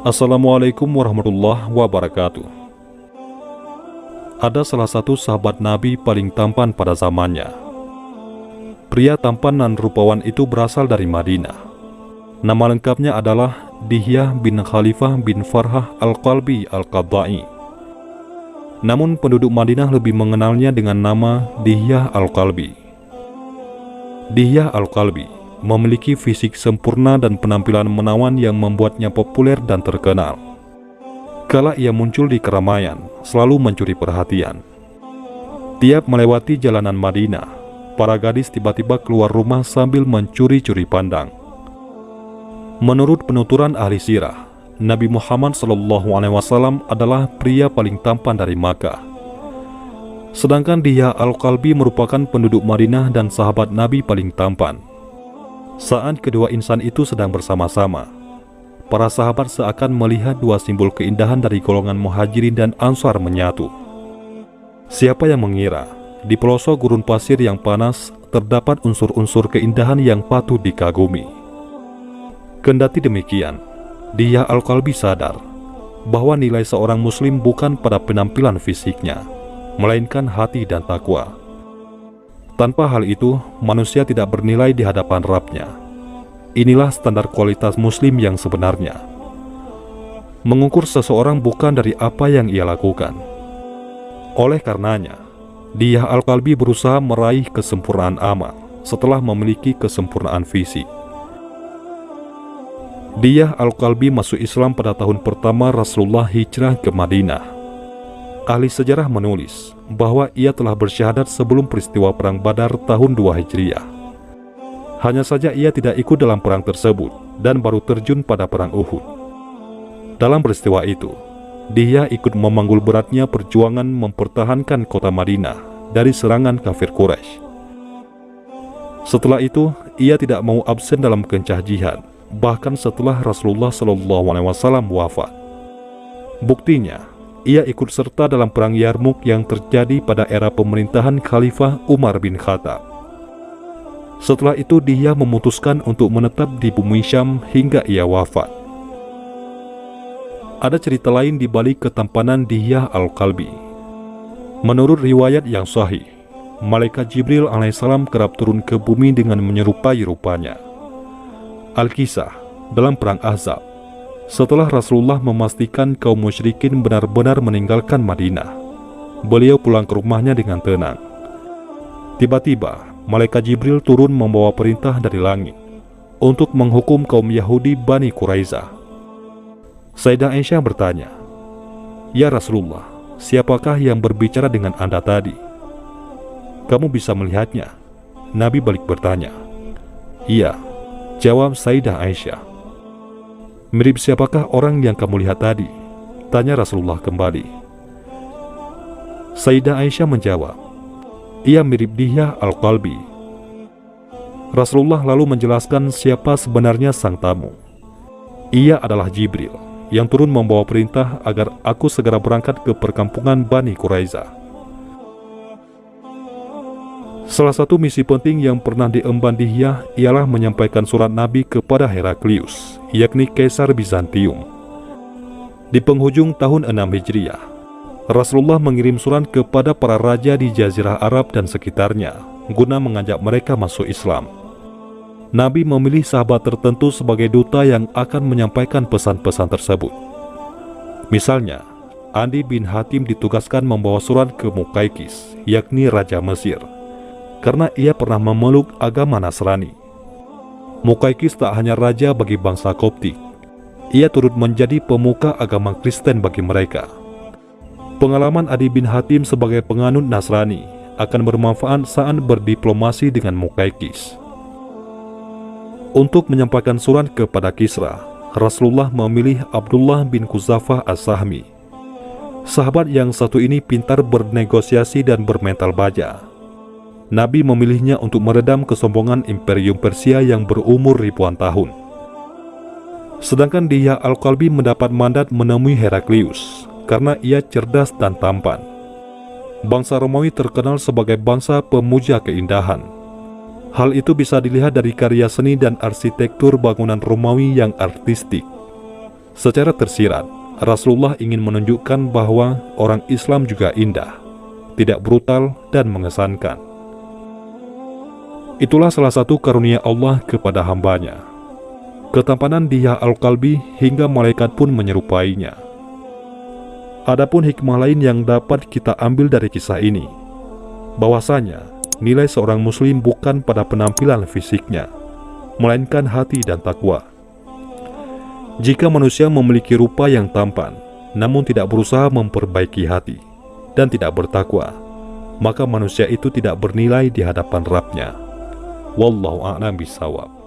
Assalamualaikum warahmatullahi wabarakatuh. Ada salah satu sahabat Nabi paling tampan pada zamannya. Pria tampan dan rupawan itu berasal dari Madinah. Nama lengkapnya adalah Dihyah bin Khalifah bin Farhah Al-Qalbi Al-Qadda'i. Namun penduduk Madinah lebih mengenalnya dengan nama Dihyah Al-Qalbi. Dihyah Al-Qalbi memiliki fisik sempurna dan penampilan menawan yang membuatnya populer dan terkenal. Kala ia muncul di keramaian, selalu mencuri perhatian. Tiap melewati jalanan Madinah, para gadis tiba-tiba keluar rumah sambil mencuri-curi pandang. Menurut penuturan ahli sirah, Nabi Muhammad SAW adalah pria paling tampan dari Makkah. Sedangkan Dihyah Al-Qalbi merupakan penduduk Madinah dan sahabat Nabi paling tampan. Saat kedua insan itu sedang bersama-sama, para sahabat seakan melihat dua simbol keindahan dari golongan Muhajirin dan Ansar menyatu. Siapa yang mengira di pelosok gurun pasir yang panas terdapat unsur-unsur keindahan yang patut dikagumi. Kendati demikian, Dihyah Al-Qalbi sadar bahwa nilai seorang muslim bukan pada penampilan fisiknya, melainkan hati dan takwa. Tanpa hal itu, manusia tidak bernilai di hadapan Rabb-Nya. Inilah standar kualitas muslim yang sebenarnya. Mengukur seseorang bukan dari apa yang ia lakukan. Oleh karenanya, Dihyah Al-Qalbi berusaha meraih kesempurnaan amal setelah memiliki kesempurnaan fisik. Dihyah Al-Qalbi masuk Islam pada tahun pertama Rasulullah hijrah ke Madinah. Ahli sejarah menulis bahwa ia telah bersyahadat sebelum peristiwa Perang Badar tahun 2 Hijriah. Hanya saja ia tidak ikut dalam perang tersebut dan baru terjun pada Perang Uhud. Dalam peristiwa itu, Dihyah ikut memanggul beratnya perjuangan mempertahankan kota Madinah dari serangan kafir Quraisy. Setelah itu, ia tidak mau absen dalam kencah jihad, bahkan setelah Rasulullah SAW wafat. Buktinya, ia ikut serta dalam perang Yarmuk yang terjadi pada era pemerintahan Khalifah Umar bin Khattab. Setelah itu Dihyah memutuskan untuk menetap di bumi Syam hingga ia wafat. Ada cerita lain di balik ketampanan Dihyah Al-Qalbi. Menurut riwayat yang sahih, malaikat Jibril alaihissalam kerap turun ke bumi dengan menyerupai rupanya. Al-Kisah dalam perang Ahzab, setelah Rasulullah memastikan kaum musyrikin benar-benar meninggalkan Madinah, beliau pulang ke rumahnya dengan tenang. Tiba-tiba, malaikat Jibril turun membawa perintah dari langit untuk menghukum kaum Yahudi Bani Quraizah. Sayyidah Aisyah bertanya, "Ya Rasulullah, siapakah yang berbicara dengan Anda tadi? Kamu bisa melihatnya?" Nabi balik bertanya. "Iya," jawab Sayyidah Aisyah. "Mirip siapakah orang yang kamu lihat tadi?" tanya Rasulullah kembali. Sayyidah Aisyah menjawab, "Ia mirip Dihyah Al-Qalbi." Rasulullah lalu menjelaskan siapa sebenarnya sang tamu. Ia adalah Jibril yang turun membawa perintah agar aku segera berangkat ke perkampungan Bani Quraizah. Salah satu misi penting yang pernah diemban Dihyah ialah menyampaikan surat Nabi kepada Heraklius, yakni Kaisar Bizantium. Di penghujung tahun 6 Hijriah, Rasulullah mengirim surat kepada para raja di Jazirah Arab dan sekitarnya, guna mengajak mereka masuk Islam. Nabi memilih sahabat tertentu sebagai duta yang akan menyampaikan pesan-pesan tersebut. Misalnya, Adi bin Hatim ditugaskan membawa surat ke Muqaykis, yakni Raja Mesir, karena ia pernah memeluk agama Nasrani. Muqaykis tak hanya raja bagi bangsa Koptik, ia turut menjadi pemuka agama Kristen bagi mereka. Pengalaman Adi bin Hatim sebagai penganut Nasrani akan bermanfaat saat berdiplomasi dengan Muqaykis. Untuk menyampaikan surat kepada Kisra, Rasulullah memilih Abdullah bin Quzafah As-Sahmi. Sahabat yang satu ini pintar bernegosiasi dan bermental baja. Nabi memilihnya untuk meredam kesombongan Imperium Persia yang berumur ribuan tahun. Sedangkan Dihyah Al-Qalbi mendapat mandat menemui Heraklius karena ia cerdas dan tampan. Bangsa Romawi terkenal sebagai bangsa pemuja keindahan. Hal itu bisa dilihat dari karya seni dan arsitektur bangunan Romawi yang artistik. Secara tersirat, Rasulullah ingin menunjukkan bahwa orang Islam juga indah, tidak brutal dan mengesankan. Itulah salah satu karunia Allah kepada hambanya. Ketampanan Dihya Al-Kalbi hingga malaikat pun menyerupainya. Adapun hikmah lain yang dapat kita ambil dari kisah ini, bahwasanya nilai seorang muslim bukan pada penampilan fisiknya, melainkan hati dan takwa. Jika manusia memiliki rupa yang tampan, namun tidak berusaha memperbaiki hati dan tidak bertakwa, maka manusia itu tidak bernilai di hadapan Rabb-Nya. Wallahu a'lam bishawab.